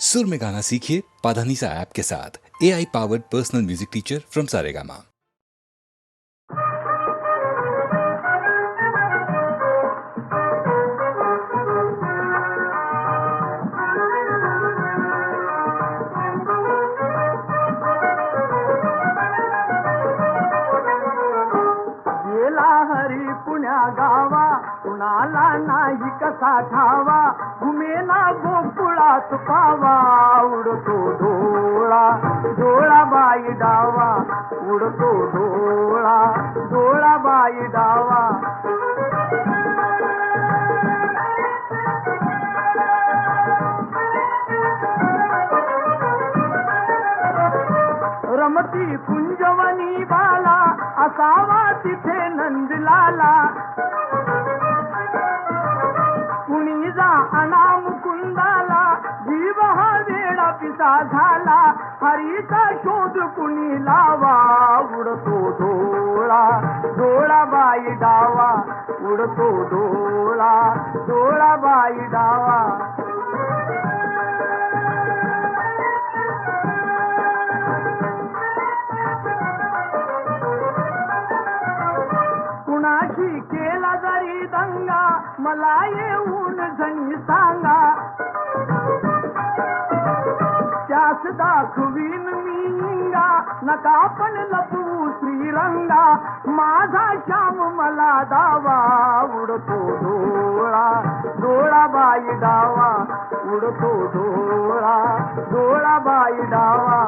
सुर में गाना सीखिए पाधानीसा ऐप के साथ। AI powered personal music teacher from Saregama. गेला हरी पुण्या गावा, कुणाला नाही कसा ठावा, घुमेला गोकुळात पावा, उडतो डोळा डोळा बाई डावा, उडतो डोळा डोळा बाई डावा. रमती कुंजवनी बाला, असावा तिथे नंदलाला, कुणी जा अनाम कुंदाला, जीव हा वेळा पिसा झाला, हरीचा शोध कुणी लावा, उडतो डोळा डोळा बाई डावा, उडतो डोळा डोळा बाई डावा. कुणाशी केला जरी दंगा, मला येऊन जणी सांगा, त्यास दाखवीन मी इंगा, नका पण लपवू श्रीरंगा, माझा श्याम मला दावा, उडतो डोळा डोळा बाई डावा, उडतो डोळा डोळा बाई डावा.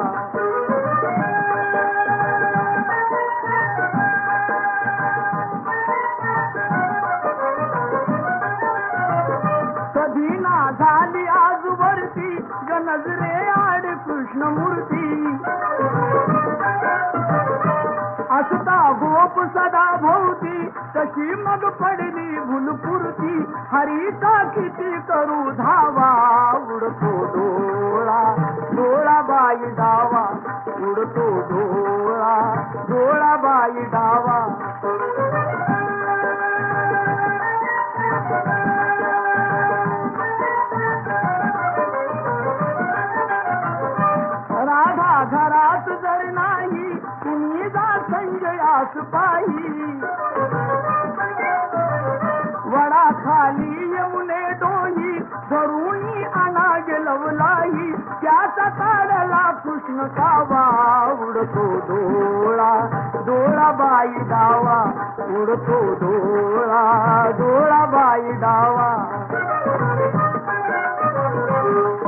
कधी ना झाली आजवरती, गणजरे आड कृष्णमूर्ती, असता गोप सदा भोवती, तशी मग पडली भुलपुरती, हरीचा किती करू धावा, उडतो डोळा डोळा बाई डावा, उडतो डोळा डोळा बाई डावा. राधा घरात जर नाही, कुणी जा संजयास पाही, वडा खाली येऊने डोही, धरुणी आणा गेलवलाही, त्याचा काढला कृष्ण कावा, उडतो डोळा डोळा बाई डावा, उडतो डोळा डोळा बाई डावा.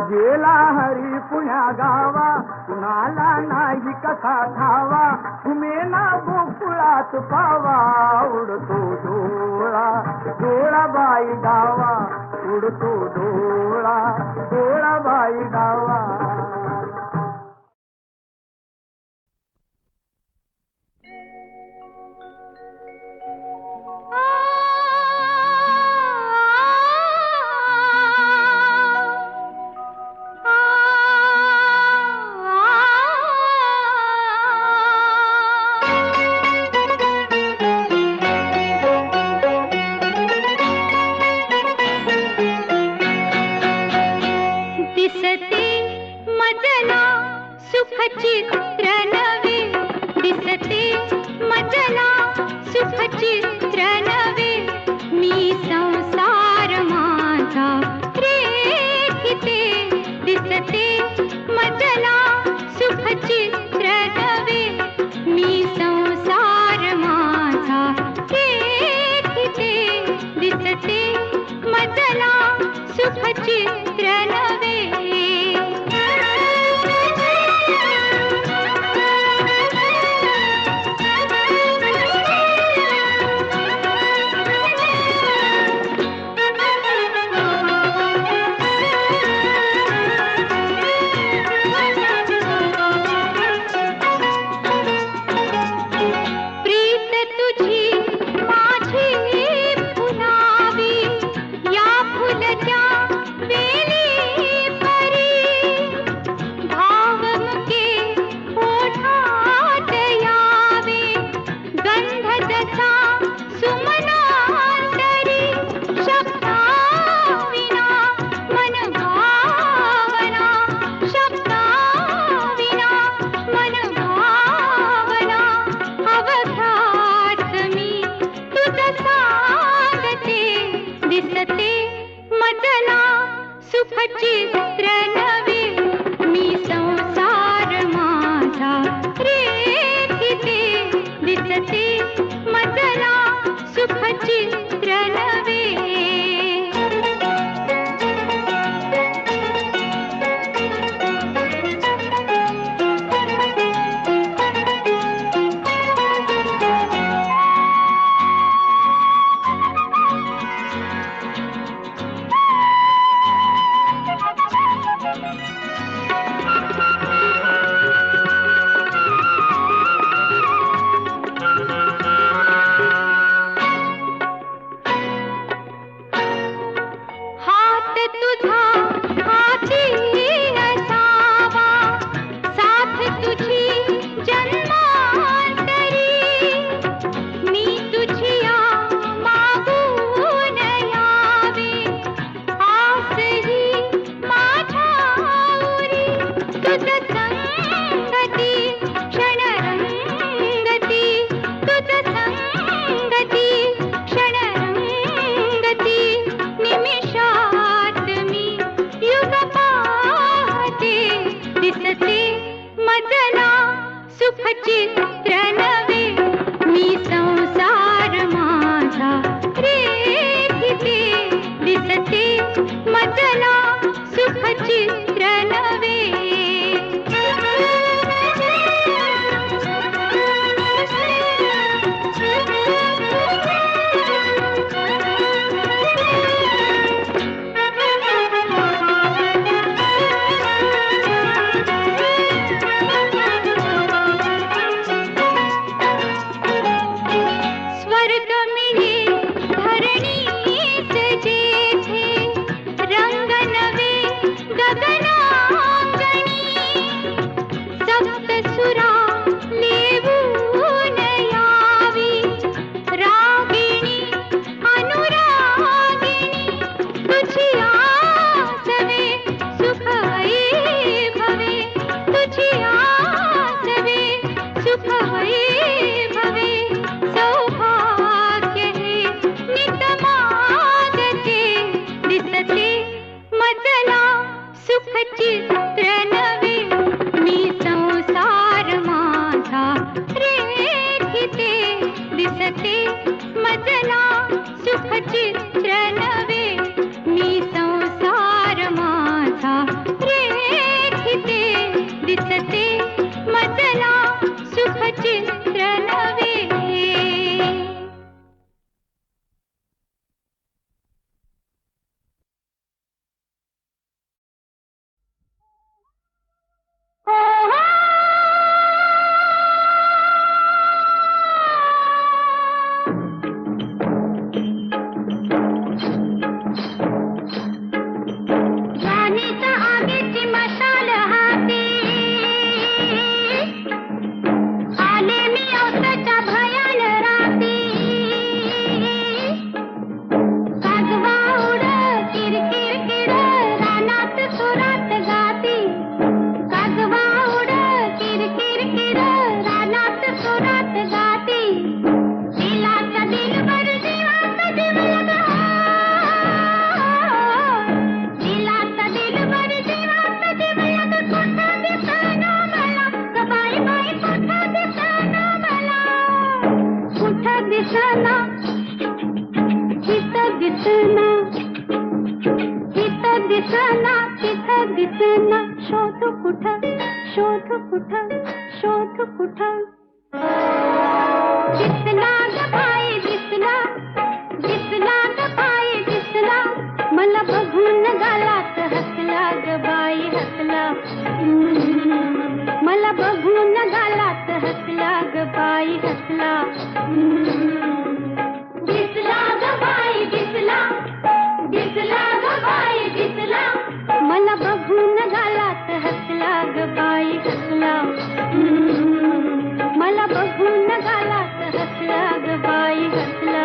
गेला हरी पुण्या गावा, कुणाला नाही कसा ठावा, घुमेला गोकुळात पावा, उडतो डोळा डोळा बाई डावा, उडतो डोळा डोळा बाई डावा. चित्र नवे दिसते मजला, सुख चित्र नवे, मी संसार माझा रेखिते, दिसते मजला सुख चित्र नवे, मी संसार माझा रेखिते, दिसते मजला सुख चित्र नवे. चित्र नवे मी संसार माझा रेखिते दिसते मजला सुख चित्र नवे हात तुझा हाती असावा साथ तुझी जन्मांतरी मी तुझिया मागून यावे आसही माझ्या उरी तुझ संगती क्षणरंगती तुझ संगती क्षणरंगती निमिषात मी युग पाहते दिसते मजला सुख चित्र नवे मी संसार माझा रेखिते दिसते मजला सुख चित्र नवे स्वर्ग मिळे धरणीच जेथे रंग नवे गगनांगणी सप्तसुरा लेवून यावी रागिणी अनुरागिणी तुझी आसवे सुख वैभवे तुझी आसवे सुख वैभवे सौभाग्य हे नित मागते दिसते मजला सुख चित्र नवे मी संसार माझा रेखिते दिसते मजला सुख चित्र नवे मी संसार माझा रेखिते दिसते मजला सुख चित्र नवे जानेचा आगीची मशाल हाती आले मी औसाच्या भयान राती काजवा उड किरकिर किर रानात सुरात गाती काजवा उड किरकिर किर रानात सुरात गाती दिलाचा दिलबर जीवात जीव लगा दिलाचा दिलबर जीवात जीव लगा कुठं दिसना मला ग बाई बाई कुठं दिसना मला कुठं दिसना तिथं दिसना तिथं दिसना तिथं दिसना शोध कुठं शोध कुठं शोध कुठं दिसला ग बाई दिसला दिसला ग बाई दिसला मला बघून गालात हसला ग बाई हसला मला बघून गालात हसला ग बाई हसला दिसला ग बाई दिसला दिसला ग बाई दिसला मला बघून गालात हसला ग बाई हसला मला बघून गालात हसला ग बाई हसला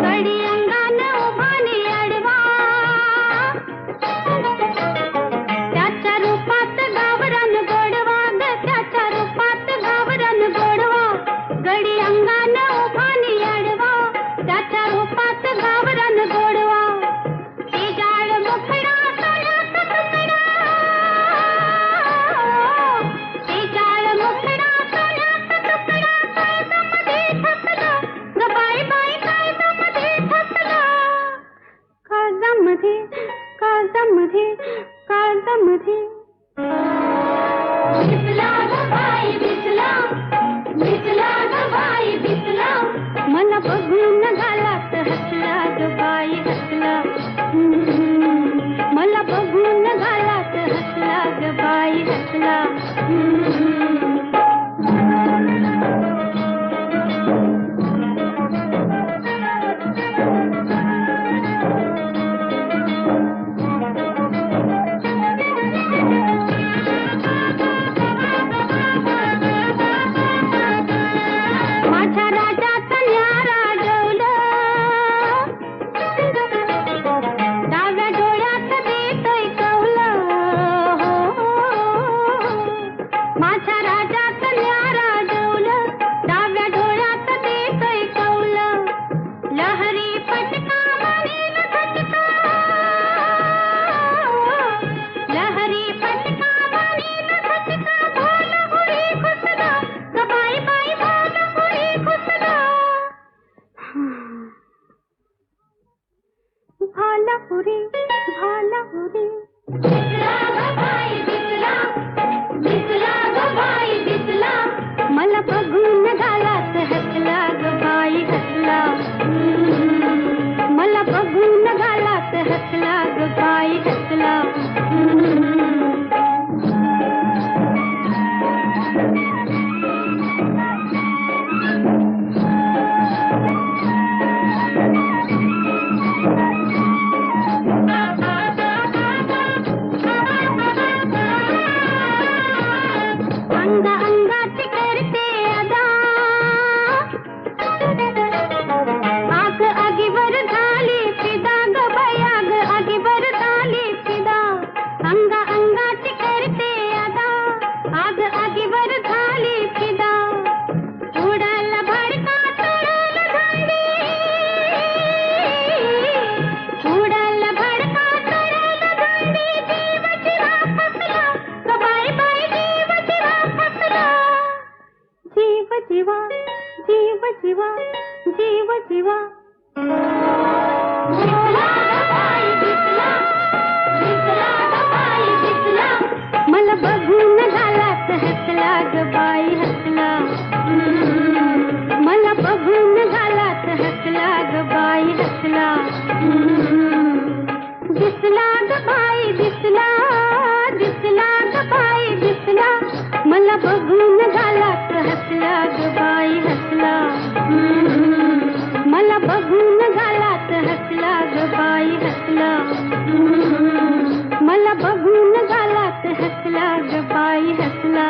कडी अंगान उभान काळजामध्ये काळजामध्ये दिसला ग बाई दिसला दिसला ग बाई दिसला मला बघून गालात हसला ग बाई हसला मला बघून गालात हसला ग बाई हसला माझ्या राजाचं न्यारा डवलं डाव्या डोळ्यात देतोय कवलं माझ्या राजाचं न्यारा डवलं डाव्या डोळ्यात देतोय कवलं लहरी पटका मानेल झटका लहरी पटका मानेल झटका भाल उडी घुसला ग बाई बाई भाल उडी घुसला भाला उडी दिसला ग बाई दिसला दिसला ग बाई दिसला मला बघून गालात हसला ग बाई हसला मला बघून गालात हसला ग बाई हसला अंग अंगात करते अदा आग आगीवर झाली फिदा ग बाई आग आगीवर झाली फिदा अंग अंगात करते अदा आग आगीवर झाली फिदा उडाल भडका चढल दांडी उडाल भडका चढल दांडी जीव जीवा फसला ग बाई बाई जीव जीवा फसला जीव जीवा जीव जीवा जीव जीवा दिसला ग बाई दिसला दिसला ग बाई दिसला मला बघून गालात हसला ग बाई हसला मला बघून गालात हसला ग बाई हसला दिसला ग बाई दिसला दिसला ग बाई दिसला मला बघून गालात हसला ग बाई हसला मला बघून गालात हसला ग बाई हसला मला बघून गालात हसला ग बाई हसला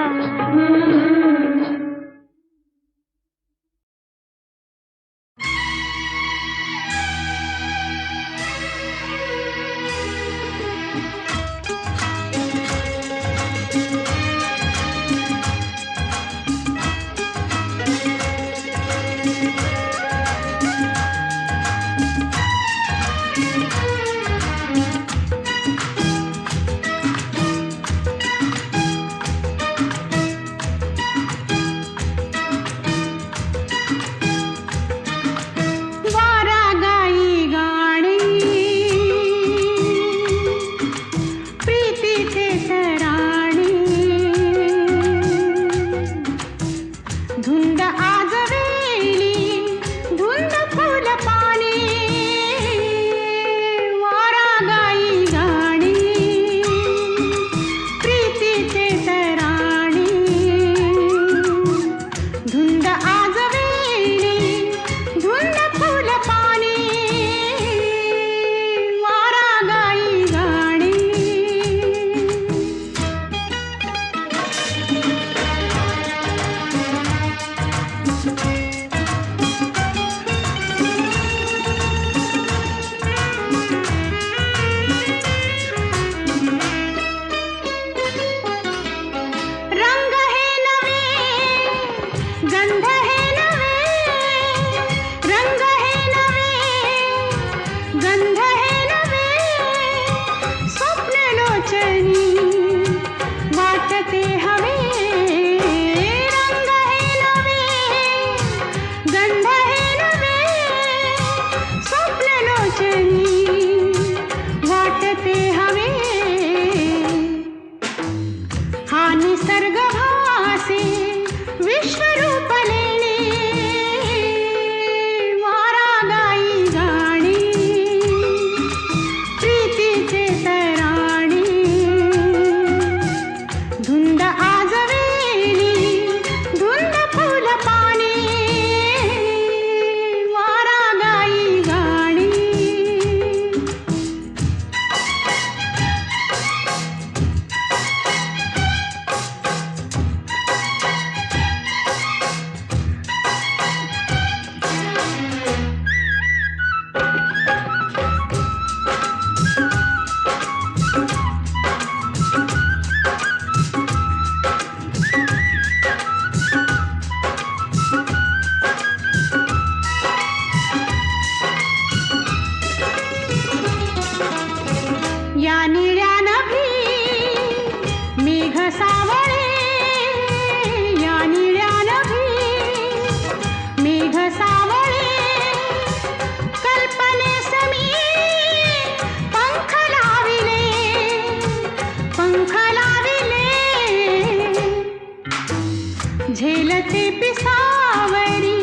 ढळते पिसावरी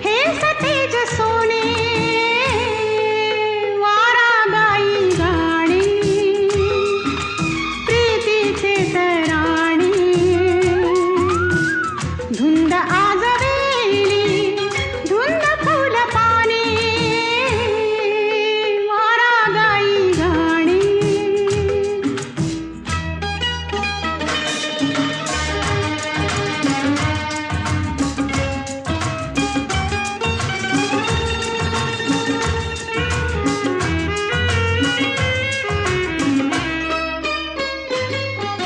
हे सतेज सोने वारा गाई गाणे प्रीतीचे तराणे धुंद आजवेली धुंद फुल पाने वारा गाई गाणे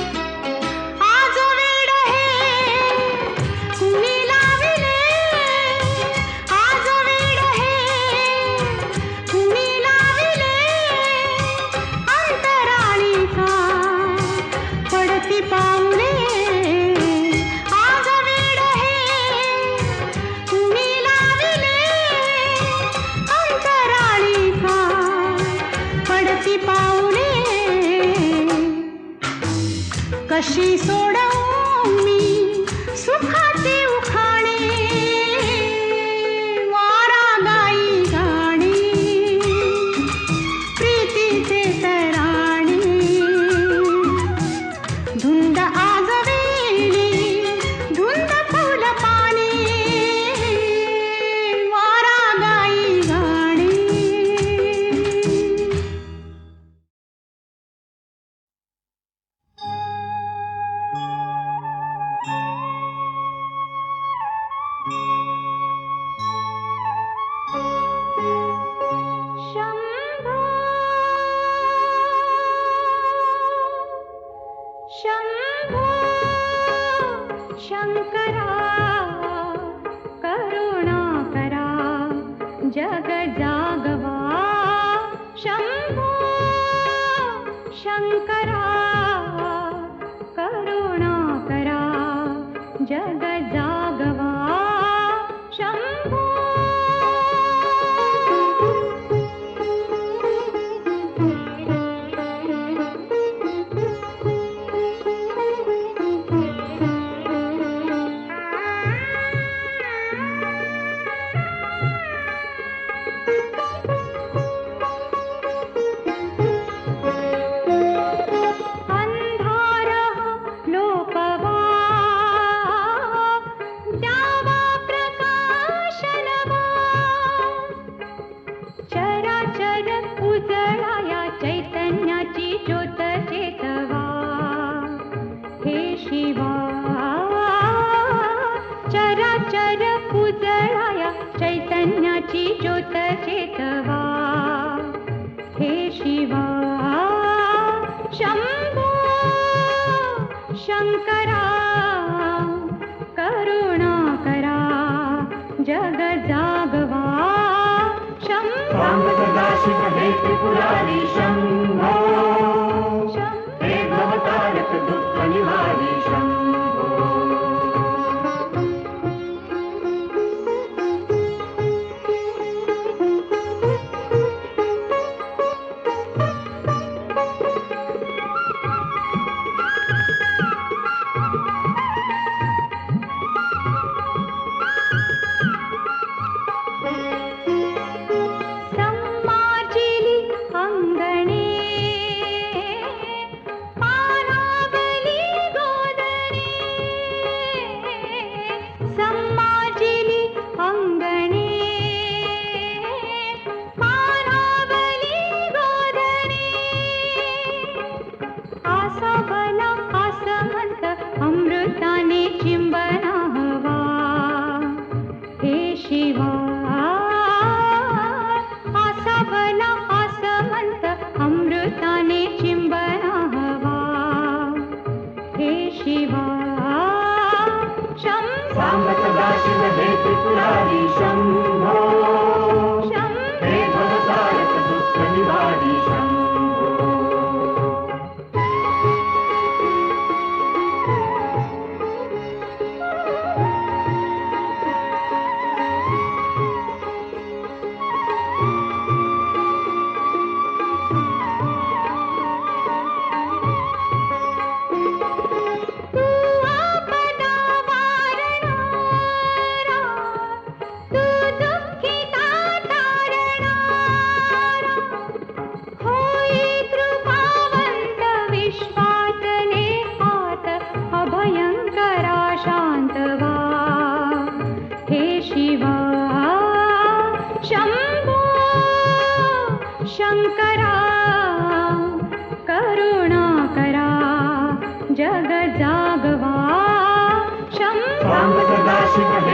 आज वेड हे कुणी लाविले आज वेड हे कुणी लाविले अंतराळी का पडती पाऊले आज वेड हे कुणी लाविले अंतराळी का पडती पाऊले कशी सोडवू मी सुखाचे उखाणे वारा गाई गाणे प्रीतीचे तराणे धुंद आजवेली धुंद फुल पाने वारा गाई गाणे शंभो शंभो शंकरा करुणा करा जग जागवा शंभो शंकरा करुणा करा जग जागवा शंभो अंधार लोपवा द्यावा प्रकाशनवा चराचर उजळाया चैतन्याची ज्योत चेतवा हे शिवा चराचर उजळाया चैतन्याची ज्योत चेतवा हे शिवा शंभो शंकरा करुणा करा जग जागवा शंभो सदाशिव हे त्रिपुरारी शंभो शंभो हे भवतारक दुःख निवारी शंभो संमार्जिली अंगणे पानावली गोदणे संमार्जिली अंगणे पानावली गोदणे आसा बला आसमंत अमृताने चिंबना हवा हे शिवा आसा बला आसमंत अमृताने चिंबना हवा हे शिवा शंभो सांब सदाशिव हे त्रिपुरारी शंभो शंभो हे भवतारक दुःख निवारी शंभो तू आपदा वारणा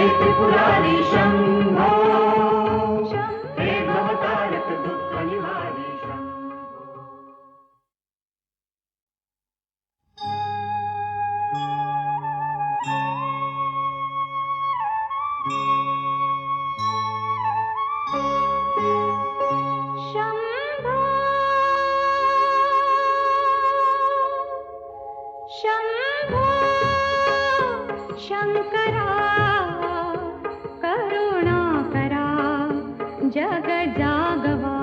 हे त्रिपुरारी शंभो हे भवतारक दुःख निवारी शंभो. शंभो शंभो शंकरा करुणा करा जग जागवा.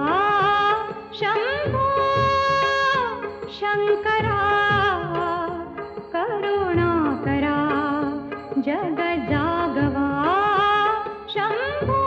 शंभो शंकरा करुणा करा जग जागवा. शंभो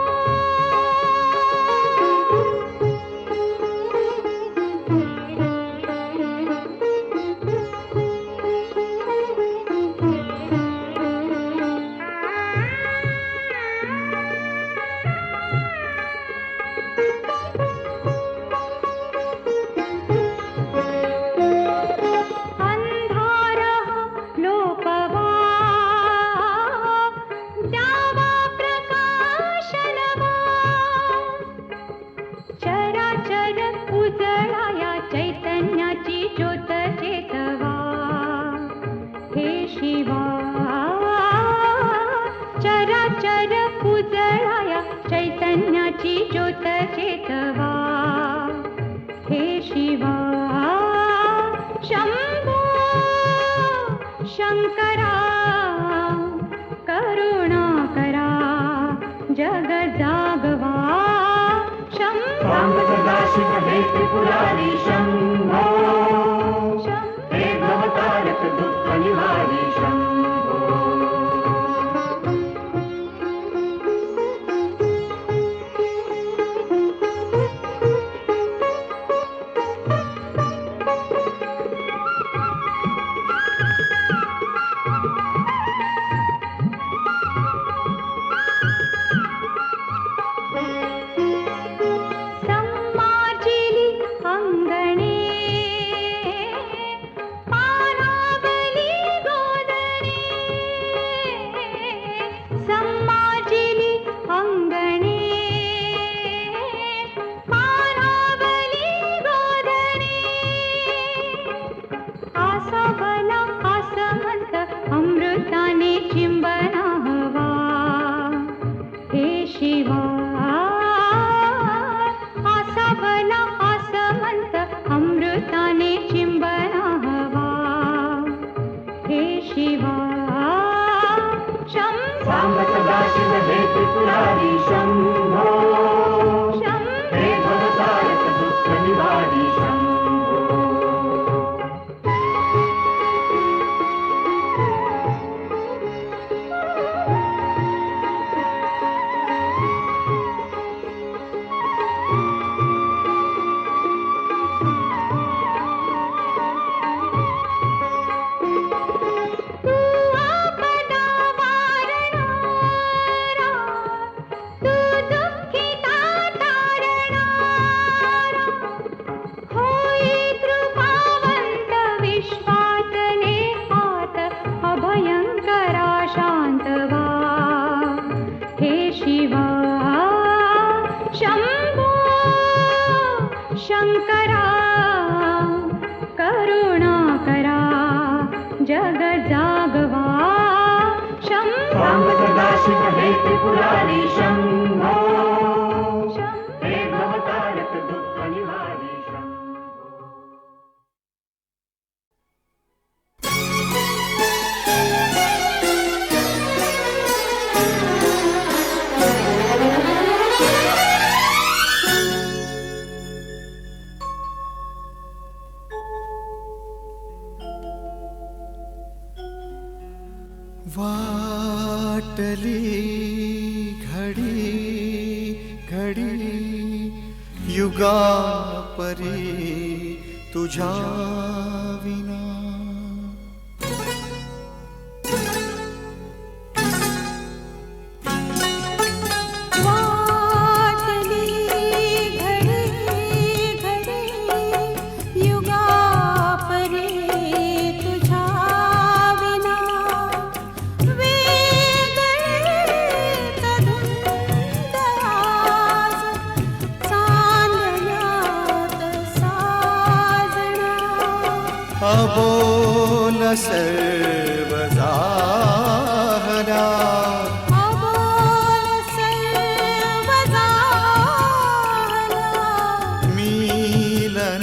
चैतन्याची ज्योत चेतवा. हे शिवा शंभो शंकरा करुणा करा जग जागवा. शंभो सांब सदाशिव हे त्रिपुरारी शंभो हे भवतारक दुःख निवारी शंभो. संमार्जिली अंगणे पानावली गोदणे. संमार्जिली अंगणे पानावली गोदणे. आसावला आसमंत अमृताने चिंबना हवा. हे शिवा आसावला आसमंत अमृताने चिंबना हवा. हे शिवा शंभो सांब सदाशिव हे त्रिपुरारी शंभो हे भवतारक दुःख निवारी शंभो. तू आपदा वारणारा, तू दुःखिता तारणारा. होई कृपावंत विश्वातले हात अभयंकरा शांतवा. हे शिवा शंभो शंकरा करुणा करा जग जागवा. शंभो सांब सदाशिव हे त्रिपुरारी शंभो हे भवतारक दुःख निवारी शंभो. वाटली घडी घडी युगा परी तुझ्या विना. वाटली घडी घडी युगा परी तुझ्या विना. वेगळे अबोल सर्व झाला अबोल सर्व झाला मिलनात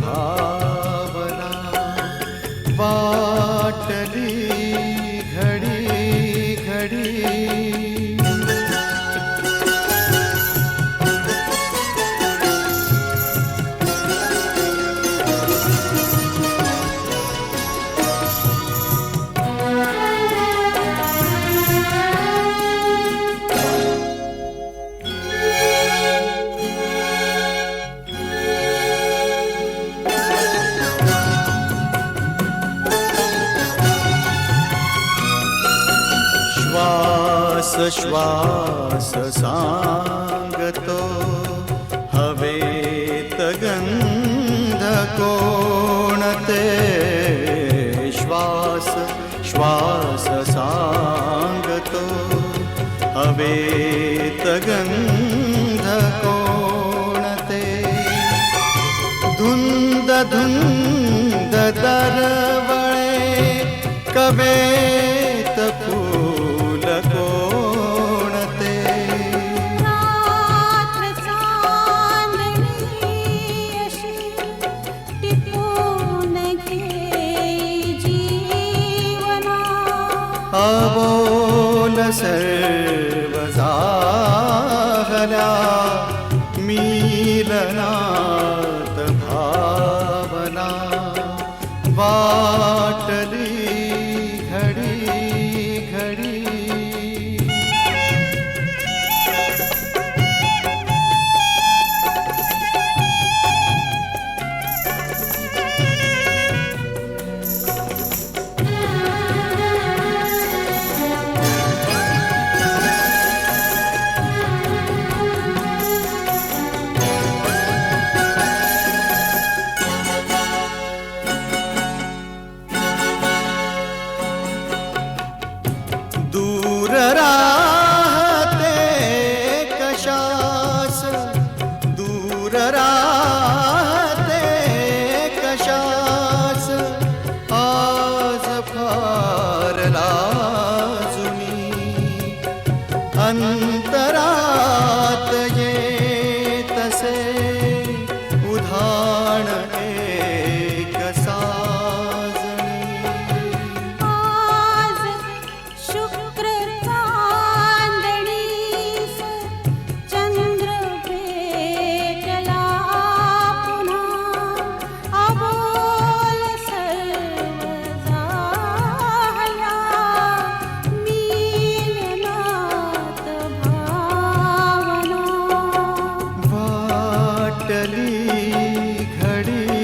भावना वाटली घडी घडी श्वास श्वास सांगतो हवेत गंध कोणते श्वास श्वास सांगतो हवेत गंध कोणते धुंद धुंद दरवळे कवेत फूल कोणते रात्र चांदणी अशी टिपून घे जीवना अबोल सर्व झाला मिलनात भावना वाटली घडी घडी दूर राहते कशास दूर राहते कशास आज फार लाजुनी अंतरात येतसे उधाण एक साजणी आज शुक्र चांदणीस चंद्र भेटला पुन्हा अबोल सर्व झाला मिलनात भावना वाटली घडी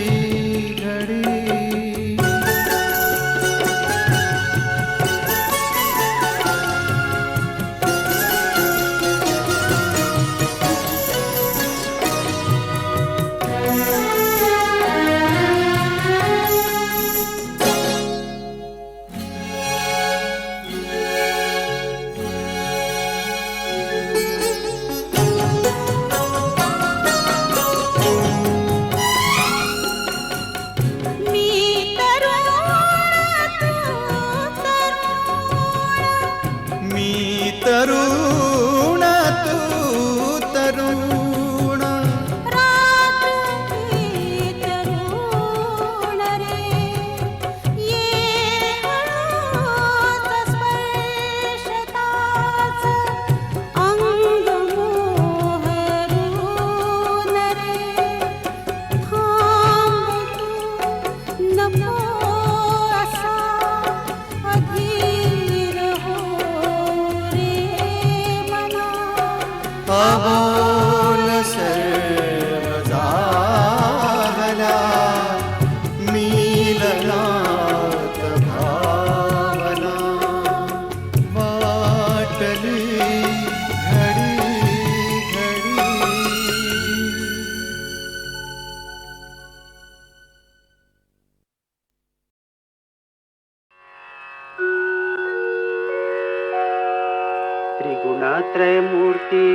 त्रिगुणत्रय मूर्ती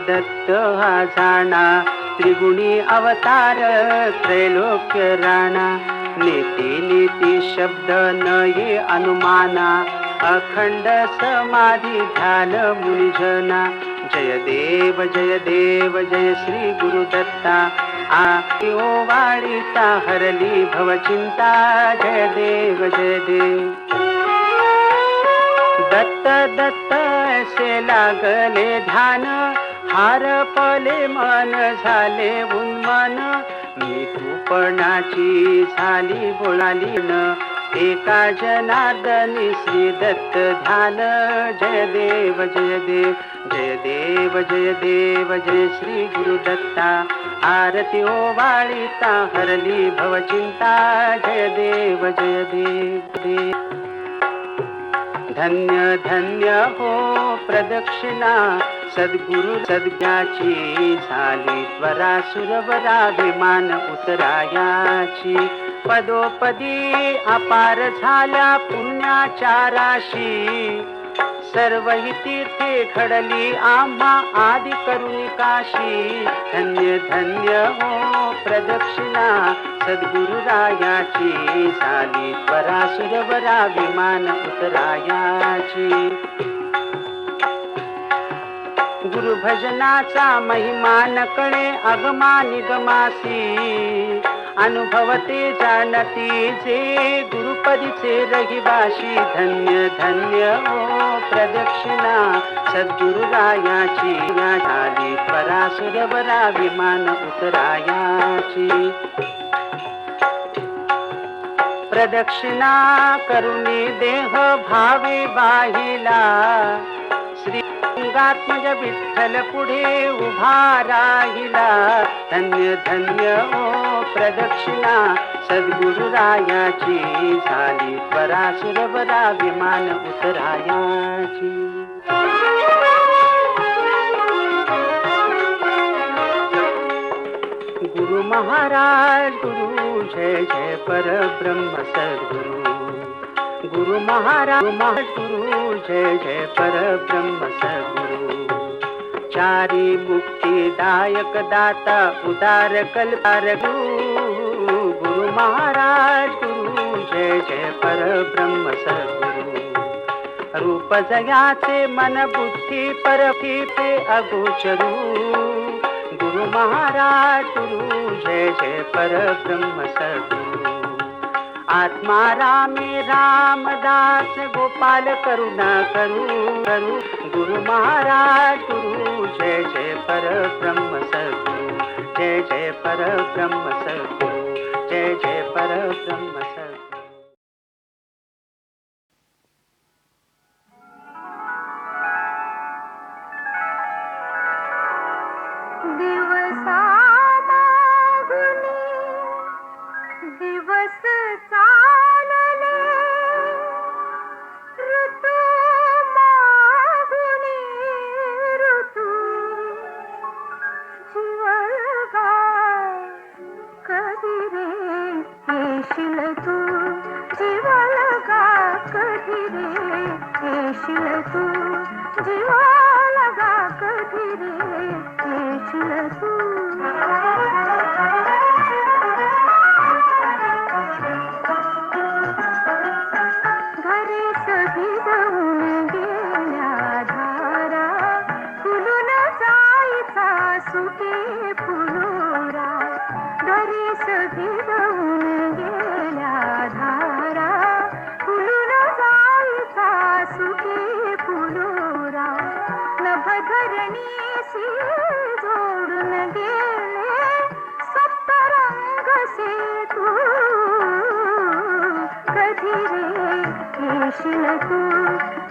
दत्त हा जाणा, त्रिगुणी अवतार त्रैलोक्य राणा. नीती नीती शब्द न ये अनुमाना, अखंड समाधी ध्यान मुनिजना. जय देव जय श्री गुरुदत्ता. ओ वाळीता हरली भवचिंता. जय देव दत्त दत्त ऐसे लागले ध्यान, हारपले मन झाले उन्मन. मी तूपणाची झाली बोलाली न, एका जनार्दनी श्री दत्त ध्यान. जय देव जय श्री गुरुदत्ता. आरती ओवाळीता हरली भवचिंता. जय देव धन्य धन्य हो प्रदक्षिणा, सद्गुरु सद्ज्ञाची झाली त्वरा. सुरवराभिमान उतरायाची, पदोपदी अपार झाल्या पुण्याच्या राशी. सर्व ही तीर्थे घडली आम्हा आदि करुणी काशी. धन्य धन्य हो प्रदक्षिणा, सद्गुरु रायाची झाली त्वरा. सुरवरा विमान उतरायाची. गुरु भजनाचा महिमा न कळे अगमा निगमासी. अनुभवते जाणती जे गुरुपदीचे रहिवाशी. धन्य धन्य हो प्रदक्षिणा, सद्गुरु रायाची झाली त्वरा. सुरवरा विमान उतरायाची. प्रदक्षिणा करुणी देह भावे बाहिला, श्रीरंगात्मज विठ्ठल पुढे उभा राहिला. धन्य धन्य ओ प्रदक्षिणा, सद्गुरु रायाची झाली त्वरा. सुरवरा विमान उतरायाची. गुरु महाराज गुरु जय जय परब्रह्म सद्गुरु. गुरु महाराज गुरु जय जय परब्रह्म सद्गुरु. चारी मुक्तिदायक दाता उदार कल्पार गुरु. गुरु महाराज गुरु जय जय परब्रह्म सद्गुरु. रूप जयाचे मन बुद्धी परफी पे अगोचरू. गुरु महाराज गुरु जय जय परब्रह्म सद्गुरु. आत्मा रामे रामदास गोपाल करुणा करू. गुरु महाराज गुरु जय जय परब्रह्म सद्गुरु. जय जय परब्रह्म सद्गुरु. जय जय परब्रह्म सद्गुरु. दिवसा मागुनी दिवस चालले, ऋतू मागुनी ऋतू. जीवलगा कधी रे येशील तू. जीवलगा कधी रे येशील तू. जीवलगा कधी रे येशील तू. घरी सभी जाऊन गेल्या धारा, फुलून जायचा सुके फुलोरा. घरी सभी जाऊन गेल्या धारा, फुलून जायचा सुके फुलोरा. नभधरणीशी जोडून गेले सप्तरंग से तू. कधी रे येशील तू.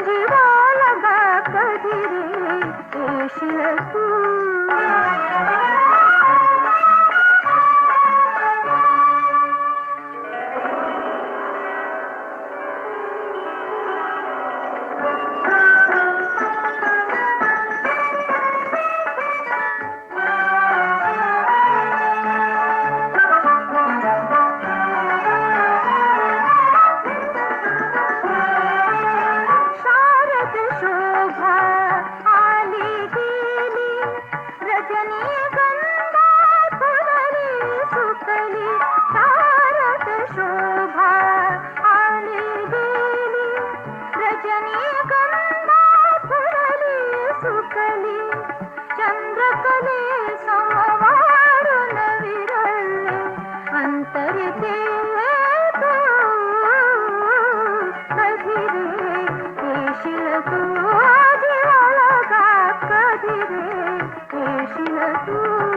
जीवालगा कधी रे येशील तू. करते तू कधी रे येशील तू जीवाला का कधी रे येशील तू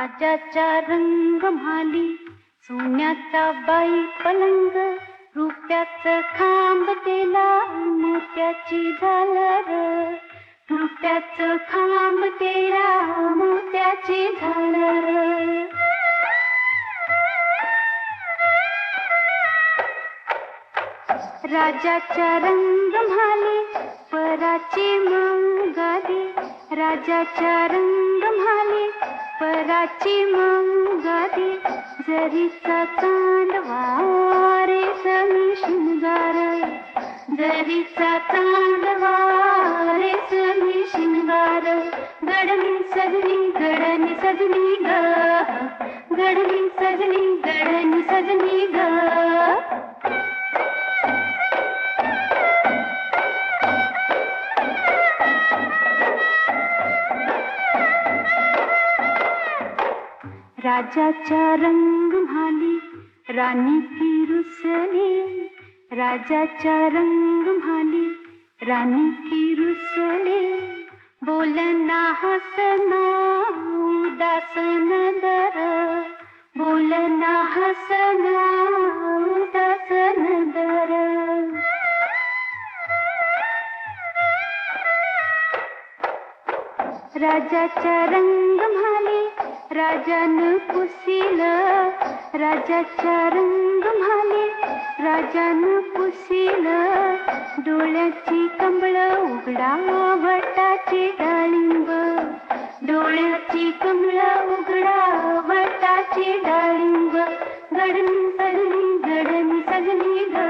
राजाच्या रंग म्हाली सोन्याचा बाई पलंग रुपयाचं खांब केला मोत्याची झालर रुपयाचं खांब केला मोत्याची झालर राजाच्या रंग म्हाली पराची मंगाली राजाच्या रंग म्हाली पराची मंगाली जरीचा चांदवा रेशमी शिंगार जरीचा चांदवा रेशमी शिंगार गडनी सजनी ग गडनी सजनी ग राजाच्या रंग म्हाली राणी की रुसली राजाच्या रंग म्हाली राणी की रुसली बोलना हसना उदासन दर बोलना हसना उदासन दर राजाच्या रंग म्हाली राजानं पुसिलं राजाच्या रंग म्हाली राजानं पुसिलं डोळ्याची कमळ उघडा वटाची डाळिंब डोळ्याची कमळ उघडा वटाची डाळिंब गडनी सजनी ग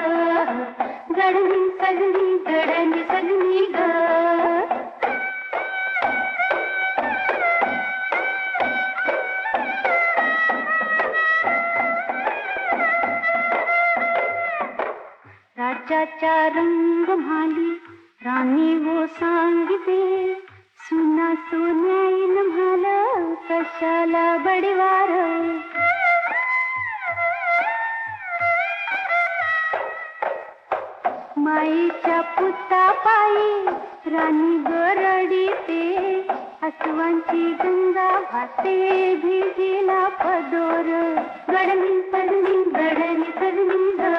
गडनी सजनी ग राजाच्या रंग म्हाली राणी वो सांगते सुना सोन्याईन म्हाला कशाला बडीवार माईच्या पुता पायी राणी गरडीते अस्वांची गंगा वाहते भिजीला पदोर गडनी सजनी ग गडनी सजनी ग